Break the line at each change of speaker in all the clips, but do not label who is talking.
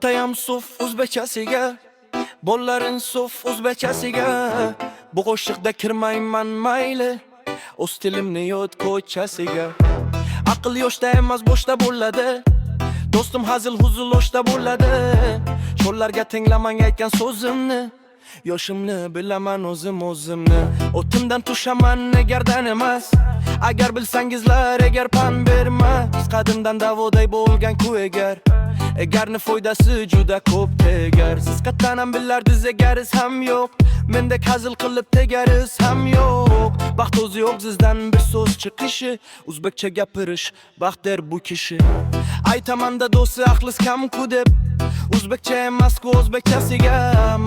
Kattayam suf o'zbekchasiga, Bollarin suf o'zbekchasiga. Bu qo'shiqda kirmayman mayli, o'z tilimni yod ko'chasiga. Aql yoshda emas boshda bo'ladi, do'stim hazil huzul yoshda bo'ladi. Cho'llarga tinglamang aytgan so'zimni, yoshimni bilaman o'zimni. O'timdan tushaman egardan emas, agar bilsangizlar egar pan bermas. Qadimdan davoday bo'lgan ku egarni foydasi juda ko'p tegar. Siz qattanam bilardiz egariz ham yo'q, mendek hazil qilib tegariz ham yo'q. Baxt o'zi yo'q sizdan bir so'z chiqishi, o'zbekcha gapirish baxtdir bu kishi. Aytamanda do'sti aqlis kam-ku deb, o'zbekcha emas-ku o'zbekchasiga.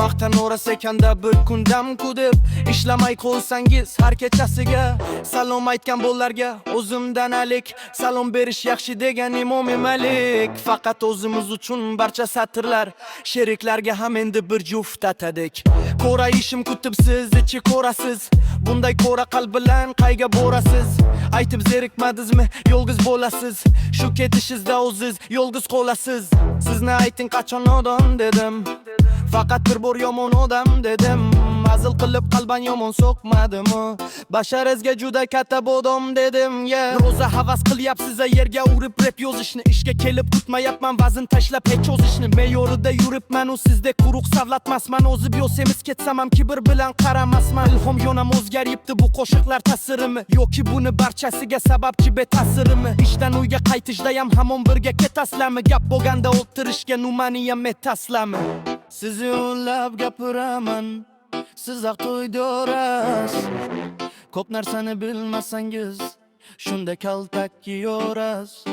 Maqtanaveras ekanda bir kundam-ku deb, ishlamay qo'ysangiz har kechasiga. Salom aytgan bo'llarga o'zimdan alik, salom berish yaxshi degan imom emalik. Faqat o'zimiz uchun barcha satrlar, sheriklarga ham endi bir juft atadik. Ko'ra ishim kutib siz ichi ko'rasiz, bunday ko'ra qalb bilan qayga borasiz? Aytib zerikmadingizmi, yolg'iz bo'lasiz, shu ketishizda o'ziz yolg'iz qolasiz. Sizni ayting qachon nodon dedim, faqat bir bor yomon odam dedim. Hazil qilib qalban yomon so'qmadimi, basharizga juda katta bodom dedim. Ro'za havas qilyapsiz yerga urib rep yozishni, ishga kelib kutmayapman vazn tashlab hech o'zishni. Me'yorida yuribman u sizdek quruq savlatmasman, o'zib yo'semiz ketsam ham kibr bilan qaramasman. Ilhom yonam o'zgaryapti bu qo'shiqlar ta'sirimi, yoki buni barchasiga sababchi beta'sirimi? Ishdan uyga qaytishdayam hamon birga ketasizlarmi? Gap bo'lganda o'tirishga numaniyam metaslami? Sizni yo'llab gapiraman, siz haq to'ydoras. Ko'p narsani bilmasangiz, shunda kaltak yiyorasiz.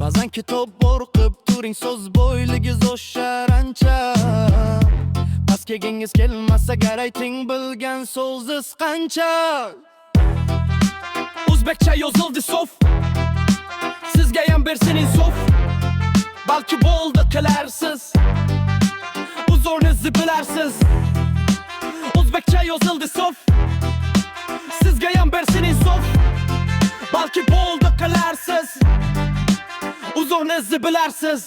Ba'zan kitob o'qib turing, so'z bo'yligiz oshar ancha. Past kelgingiz kelmasa gar ayting, bilgan so'ziz qancha. O'zbekcha yozildi sof, sizga ham bersin insof. Balki bo'ldi qilarsiz, uzrinizni bilarsiz. O'zbekcha yozildi sof, sizga ham bersin insof. Balki bo'ldi qilarsiz, uzrinizni bilarsiz.